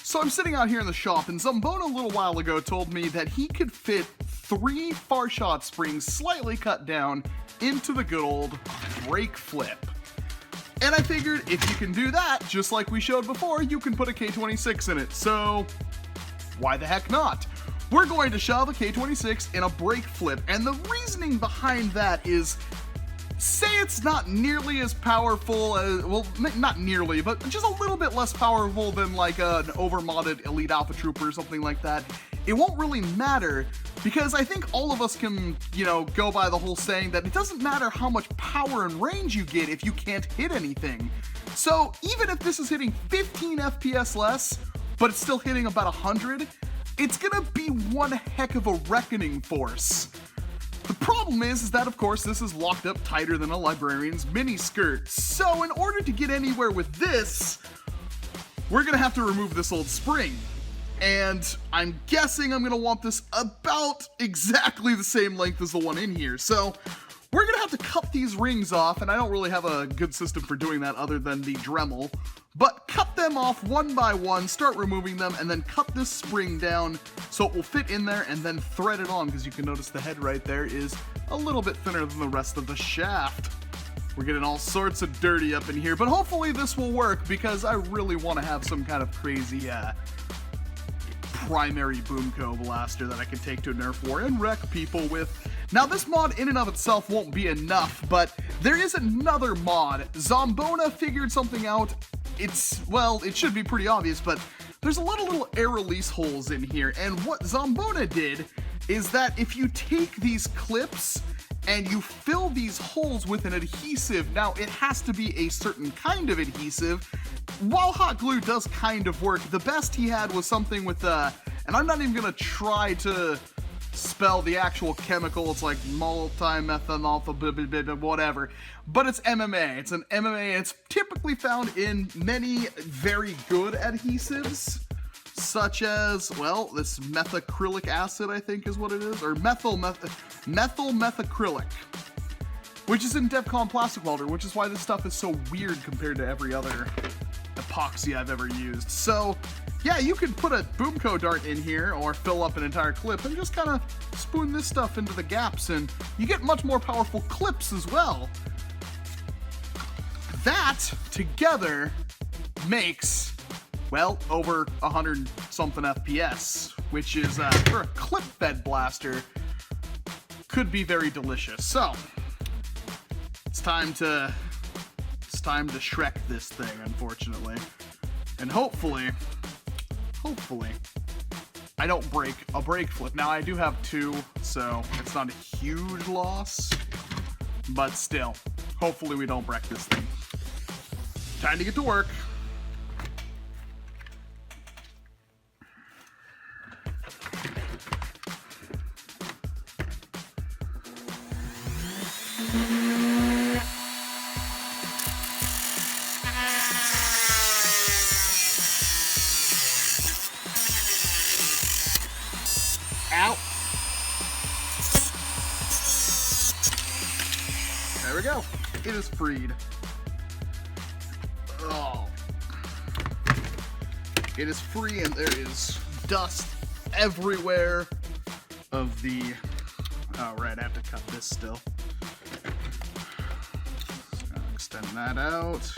So I'm sitting out here in the shop, and Zambona a little while ago told me that he could fit 3 far shot springs slightly cut down into the good old Breakflip. And I figured if you can do that, just like we showed before, you can put a K26 in it. So why the heck not? We're going to shove a K26 in a Breakflip, and the reasoning behind that is, say it's not nearly as powerful as, well, not nearly, but just a little bit less powerful than like an overmodded Elite Alpha Trooper or something like that. It won't really matter, because I think all of us can, you know, go by the whole saying that it doesn't matter how much power and range you get if you can't hit anything. So even if this is hitting 15 FPS less, but it's still hitting about 100, it's gonna be one heck of a reckoning force. The problem is that, of course, this is locked up tighter than a librarian's miniskirt. So in order to get anywhere with this, we're gonna have to remove this old spring. And I'm guessing I'm gonna want this about exactly the same length as the one in here. So we're gonna have to cut these rings off, and I don't really have a good system for doing that other than the Dremel. But cut them off one by one, start removing them, and then cut this spring down so it will fit in there, and then thread it on, because you can notice the head right there is a little bit thinner than the rest of the shaft. We're getting all sorts of dirty up in here, but hopefully this will work, because I really want to have some kind of crazy primary BOOMco blaster that I can take to a Nerf war and wreck people with. Now this mod in and of itself won't be enough, but there is another mod. Zambona figured something out. It's, well, it should be pretty obvious, but there's a lot of little air release holes in here, and what Zambona did is that if you take these clips and you fill these holes with an adhesive, now it has to be a certain kind of adhesive. While hot glue does kind of work, the best he had was something with, and I'm not even gonna try to spell the actual chemical, it's like multi-methanol, whatever, but it's MMA. It's an MMA, it's typically found in many very good adhesives, such as, well, this methacrylic acid, I think is what it is, or methyl methacrylic, which is in DevCon Plastic Welder, which is why this stuff is so weird compared to every other epoxy I've ever used. So yeah, you could put a BOOMco dart in here or fill up an entire clip and just kind of spoon this stuff into the gaps, and you get much more powerful clips as well. That together makes, well, over 100 something FPS, which is for a clip fed blaster could be very delicious. So it's time to Shrek this thing, unfortunately. And hopefully, I don't break a Breakflip. Now, I do have 2, so it's not a huge loss, but still, hopefully we don't break this thing. Time to get to work. Ow. There we go. It is freed. Oh. It is free, and there is dust everywhere of the... Oh, right, I have to cut this still. So extend that out.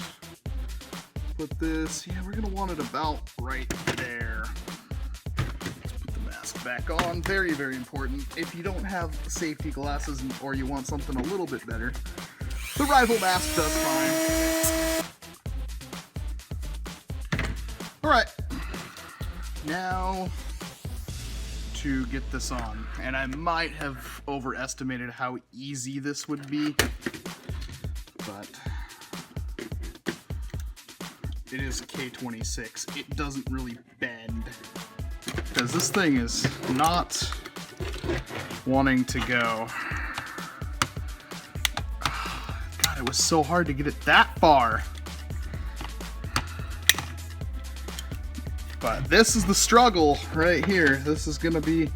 Put this... Yeah, we're going to want it about right there. Back on. Very, very important. If you don't have safety glasses or you want something a little bit better, the rival mask does fine. Alright. Now to get this on. And I might have overestimated how easy this would be, but it is K26. It doesn't really bend, because this thing is not wanting to go. God, it was so hard to get it that far. But this is the struggle right here. This is gonna be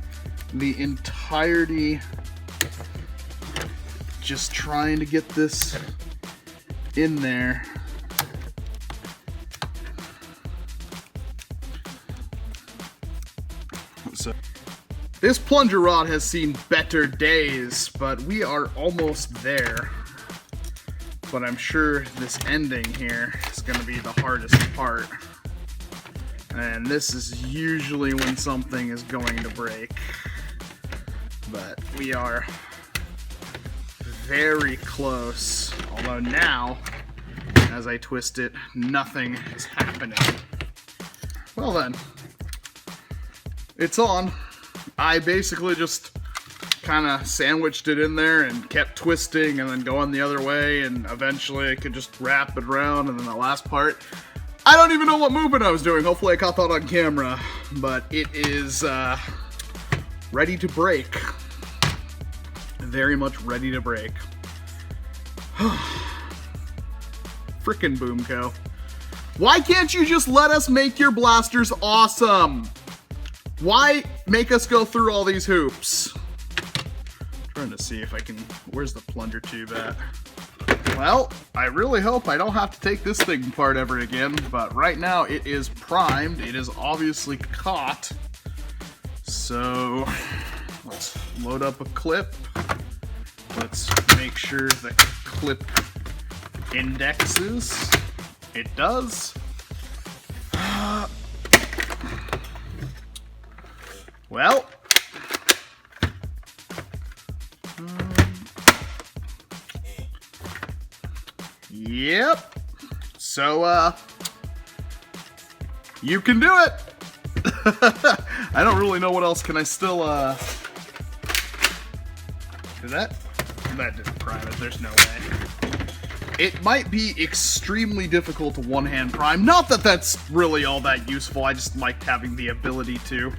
the entirety, just trying to get this in there. So this plunger rod has seen better days, but we are almost there. But I'm sure this ending here is going to be the hardest part. And this is usually when something is going to break. But we are very close. Although now, as I twist it, nothing is happening. Well then, it's on. I basically just kind of sandwiched it in there and kept twisting and then going the other way, and eventually I could just wrap it around, and then the last part, I don't even know what movement I was doing. Hopefully I caught that on camera, but it is ready to break. Very much ready to break. Frickin' BOOMco. Why can't you just let us make your blasters awesome? Why make us go through all these hoops? I'm trying to see if I can... Where's the plunger tube at? Well, I really hope I don't have to take this thing apart ever again, but right now it is primed. It is obviously caught. So, let's load up a clip. Let's make sure the clip indexes. It does. Well. Yep. So, you can do it. I don't really know what else. Can I still, Did that? That didn't prime it. There's no way. It might be extremely difficult to one-hand prime. Not that that's really all that useful. I just liked having the ability to.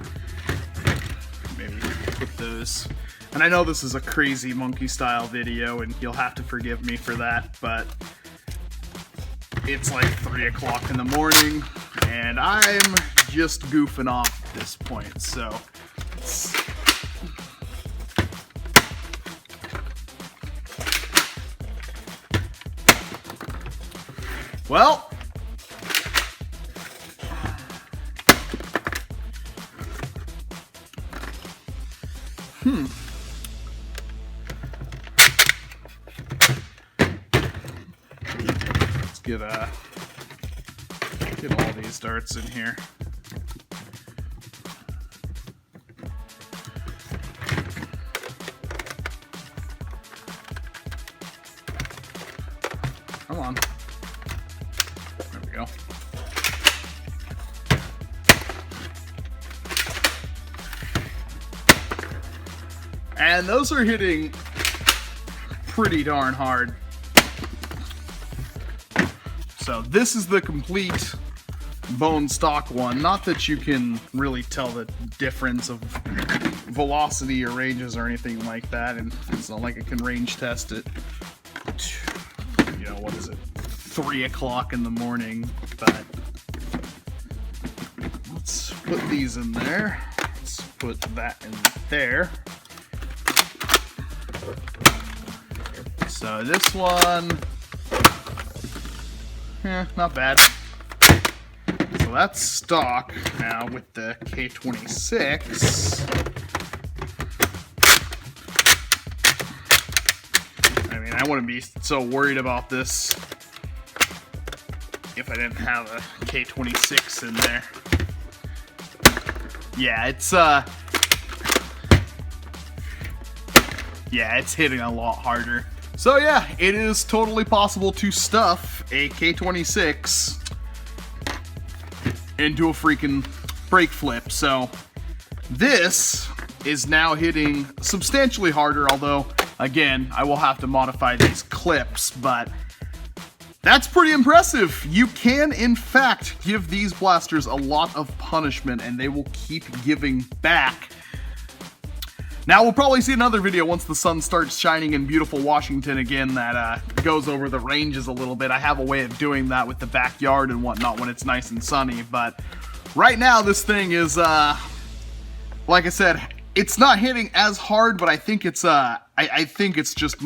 Maybe put those. And I know this is a crazy monkey-style video, and you'll have to forgive me for that, but it's like 3 o'clock in the morning, and I'm just goofing off at this point, so well, let's get all these darts in here. Come on. There we go. And those are hitting pretty darn hard. So this is the complete bone stock one. Not that you can really tell the difference of velocity or ranges or anything like that, and it's not like I can range test it. You know, what is it? 3 o'clock in the morning, but let's put these in there. Let's put that in there. So this one, not bad. So that's stock. Now with the K26, I mean, I wouldn't be so worried about this if I didn't have a K26 in there. Yeah, it's hitting a lot harder. So yeah, it is totally possible to stuff a K26 into a freaking Breakflip. So this is now hitting substantially harder, although again, I will have to modify these clips, but that's pretty impressive. You can, in fact, give these blasters a lot of punishment, and they will keep giving back. Now, we'll probably see another video once the sun starts shining in beautiful Washington again that goes over the ranges a little bit. I have a way of doing that with the backyard and whatnot when it's nice and sunny, but right now this thing is, like I said, it's not hitting as hard, but I think it's, I think it's just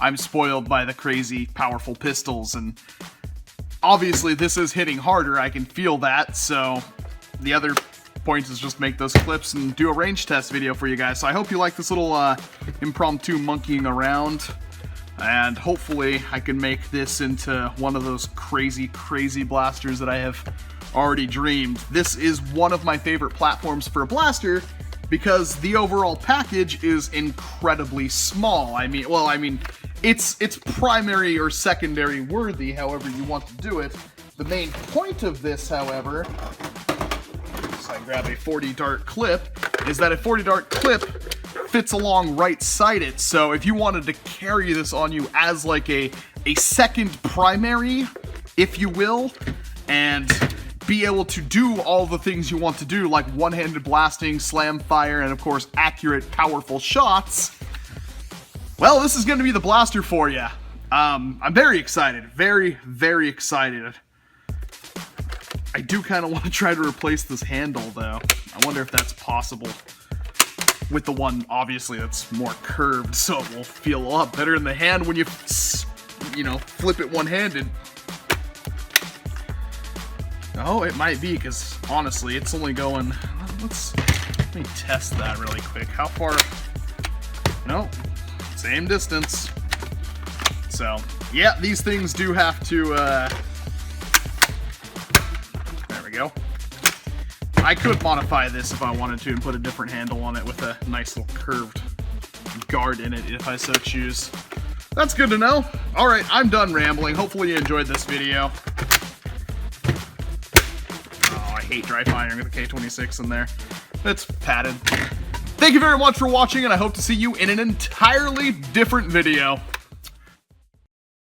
I'm spoiled by the crazy powerful pistols, and obviously this is hitting harder. I can feel that, so the other point is just make those clips and do a range test video for you guys. So I hope you like this little impromptu monkeying around, and hopefully I can make this into one of those crazy blasters that I have already dreamed. This is one of my favorite platforms for a blaster because the overall package is incredibly small. I mean, it's primary or secondary worthy, however you want to do it. The main point of this, however, so I grab a 40 dart clip, is that a 40 dart clip fits along right-sided. So if you wanted to carry this on you as like a second primary, if you will, and be able to do all the things you want to do, like one-handed blasting, slam fire, and of course accurate, powerful shots, well, this is going to be the blaster for you. I'm very excited, very excited. I do kind of want to try to replace this handle, though. I wonder if that's possible with the one, obviously, that's more curved, so it will feel a lot better in the hand when you know, flip it one-handed. Oh, it might be, because honestly, it's only going... Let me test that really quick. How far... Nope. Same distance. So, yeah, these things do have to, There we go. I could modify this if I wanted to and put a different handle on it with a nice little curved guard in it if I so choose. That's good to know. Alright, I'm done rambling. Hopefully you enjoyed this video. Oh, I hate dry firing with the K26 in there. It's padded. Thank you very much for watching, and I hope to see you in an entirely different video.